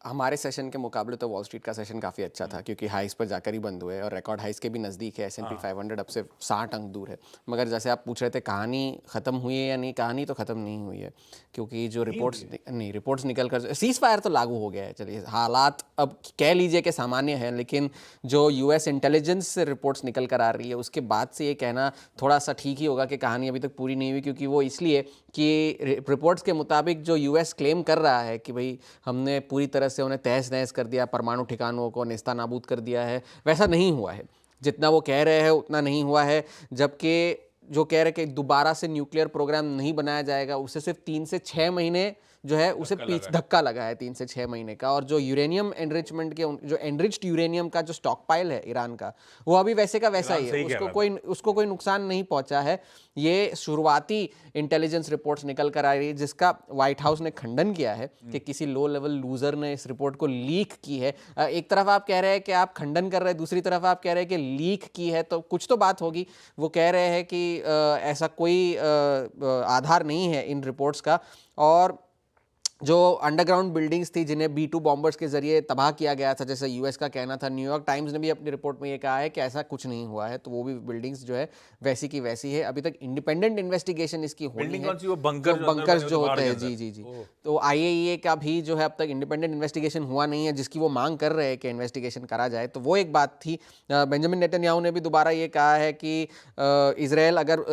हमारे सेशन के मुकाबले तो वॉल स्ट्रीट का सेशन काफ़ी अच्छा था, क्योंकि हाइस पर जाकर ही बंद हुए और रिकॉर्ड हाइस के भी नज़दीक है। S&P 500 अब से 60 अंक दूर है। मगर जैसे आप पूछ रहे थे कहानी ख़त्म हुई है या नहीं, कहानी तो ख़त्म नहीं हुई है, क्योंकि जो रिपोर्ट्स निकल कर सीज़ फायर तो लागू हो गया है। चलिए, हालात अब कह लीजिए कि सामान्य है, लेकिन जो US इंटेलिजेंस से रिपोर्ट्स निकल कर आ रही है उसके बाद से ये कहना थोड़ा सा ठीक ही होगा कि कहानी अभी तक पूरी नहीं हुई, क्योंकि वो इसलिए कि रिपोर्ट्स के मुताबिक जो US क्लेम कर रहा है कि भाई हमने पूरी तरह से उन्हें तहस नहस कर दिया, परमाणु ठिकानों को नेस्ता नाबूद कर दिया है, वैसा नहीं हुआ है। जितना वो कह रहे हैं उतना नहीं हुआ है। जबकि जो कह रहे कि दोबारा से न्यूक्लियर प्रोग्राम नहीं बनाया जाएगा, उससे सिर्फ 3 से 6 महीने जो है उसे धक्का लगा है, 3 से 6 महीने का। और जो यूरेनियम एनरिचमेंट के जो एनरिच्ड यूरेनियम का जो स्टॉक पाइल है ईरान का, वो अभी वैसे का वैसा ही है, उसको कोई नुकसान नहीं पहुंचा है। ये शुरुआती इंटेलिजेंस रिपोर्ट्स निकल कर आ रही है, जिसका व्हाइट हाउस ने खंडन किया है कि किसी लो लेवल लूजर ने इस रिपोर्ट को लीक की है। एक तरफ आप कह रहे हैं कि आप खंडन कर रहे हैं, दूसरी तरफ आप कह रहे हैं कि लीक की है, तो कुछ तो बात होगी। वो कह रहे हैं कि ऐसा कोई आधार नहीं है इन रिपोर्ट्स का। और जो अंडरग्राउंड बिल्डिंग्स थी जिन्हें B-2 बॉम्बर्स के जरिए तबाह किया गया था, जैसे US का कहना था, न्यूयॉर्क टाइम्स ने भी अपनी रिपोर्ट में ये कहा है कि ऐसा कुछ नहीं हुआ है, तो वो भी बिल्डिंग्स जो है वैसी की वैसी है। अभी तक इंडिपेंडेंट इन्वेस्टिगेशन इसकी होनी है। वो बंकर्स जो होते हैं, जी। तो IAEA का भी जो है अब तक इंडिपेंडेंट इन्वेस्टिगेशन हुआ नहीं है, जिसकी वो मांग कर रहे हैं कि इन्वेस्टिगेशन करा जाए। तो वो एक बात थी। बेंजामिन नेतन्याहू ने भी दोबारा ये कहा है कि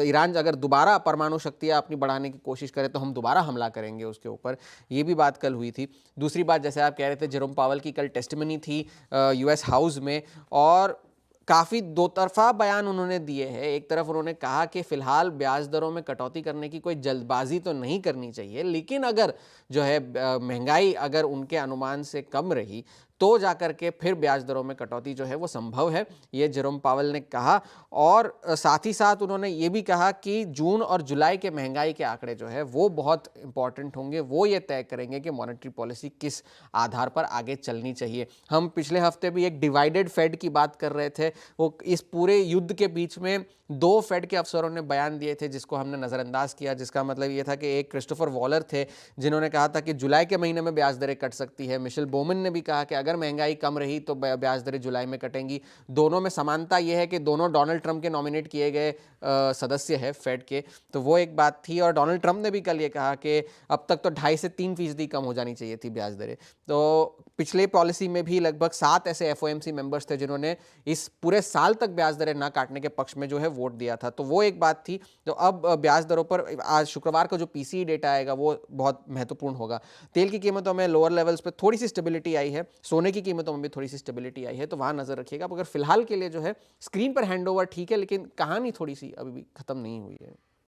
ईरान अगर दोबारा परमाणु शक्तियाँ अपनी बढ़ाने की कोशिश करे तो हम दोबारा हमला करेंगे उसके ऊपर। ये भी बात कल हुई थी। दूसरी बात, जैसे आप कह रहे थे, जेरोम पावल की कल टेस्टिमनी थी US हाउस में, और काफ़ी दो तरफा बयान उन्होंने दिए हैं। एक तरफ उन्होंने कहा कि फ़िलहाल ब्याज दरों में कटौती करने की कोई जल्दबाजी तो नहीं करनी चाहिए, लेकिन अगर जो है महंगाई अगर उनके अनुमान से कम रही तो जाकर के फिर ब्याज दरों में कटौती जो है वो संभव है, ये जेरोम पावल ने कहा। और साथ ही साथ उन्होंने ये भी कहा कि जून और जुलाई के महंगाई के आंकड़े जो है वो बहुत इंपॉर्टेंट होंगे, वो ये तय करेंगे कि मॉनेटरी पॉलिसी किस आधार पर आगे चलनी चाहिए। हम पिछले हफ्ते भी एक डिवाइडेड फेड की बात कर रहे थे। वो इस पूरे युद्ध के बीच में 2 फेड के अफसरों ने बयान दिए थे, जिसको हमने नज़रअंदाज किया, जिसका मतलब ये था कि एक क्रिस्टोफर वॉलर थे, जिन्होंने कहा था कि जुलाई के महीने में ब्याज दरें कट सकती है। मिशेल बोमन ने भी कहा कि अगर महंगाई कम रही तो ब्याज दरें जुलाई में कटेंगी। दोनों में समानता यह है कि दोनों डोनाल्ड ट्रंप के नॉमिनेट किए गए सदस्य है फेड के, तो वो एक बात थी। और डोनाल्ड ट्रंप ने भी कल ये कहा कि अब तक तो 2.5 से 3% कम हो जानी चाहिए थी ब्याज दरें। तो पिछले पॉलिसी में भी लगभग 7 ऐसे FOMC मेंबर्स थे जिन्होंने इस पूरे साल तक ब्याज दरें ना काटने के पक्ष में जो है वोट दिया था। तो वो एक बात थी। तो अब ब्याज दरों पर आज शुक्रवार को जो PCE डेटा आएगा वो बहुत महत्वपूर्ण होगा। तेल की कीमतों में लोअर लेवल्स पे थोड़ी सी स्टेबिलिटी आई है, सोने की कीमतों में भी थोड़ी सी स्टेबिलिटी आई है, तो वहां नजर रखिएगा। मगर फिलहाल के लिए जो है स्क्रीन पर हैंडओवर ठीक है, लेकिन कहानी थोड़ी सी अभी भी खत्म नहीं हुई है।